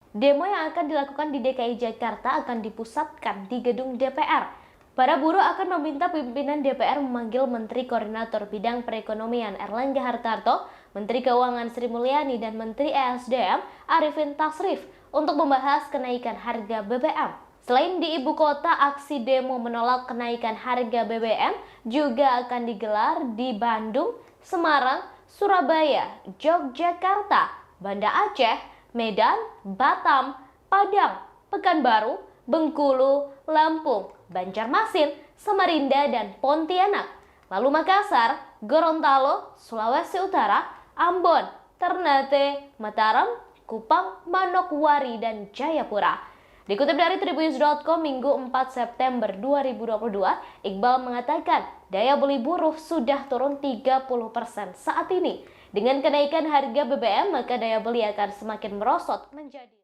Demo yang akan dilakukan di DKI Jakarta akan dipusatkan di gedung DPR. Para buruh akan meminta pimpinan DPR memanggil Menteri Koordinator Bidang Perekonomian Erlangga Hartarto, Menteri Keuangan Sri Mulyani, dan Menteri ESDM Arifin Tasrif untuk membahas kenaikan harga BBM. Selain di ibu kota, aksi demo menolak kenaikan harga BBM juga akan digelar di Bandung, Semarang, Surabaya, Yogyakarta, Banda Aceh, Medan, Batam, Padang, Pekanbaru, Bengkulu, Lampung, Banjarmasin, Samarinda, dan Pontianak. Lalu Makassar, Gorontalo, Sulawesi Utara, Ambon, Ternate, Mataram, Kupang, Manokwari, dan Jayapura. Dikutip dari Tribunnews.com Minggu 4 September 2022, Iqbal mengatakan daya beli buruh sudah turun 30% saat ini. Dengan kenaikan harga BBM, maka daya beli akan semakin merosot menjadi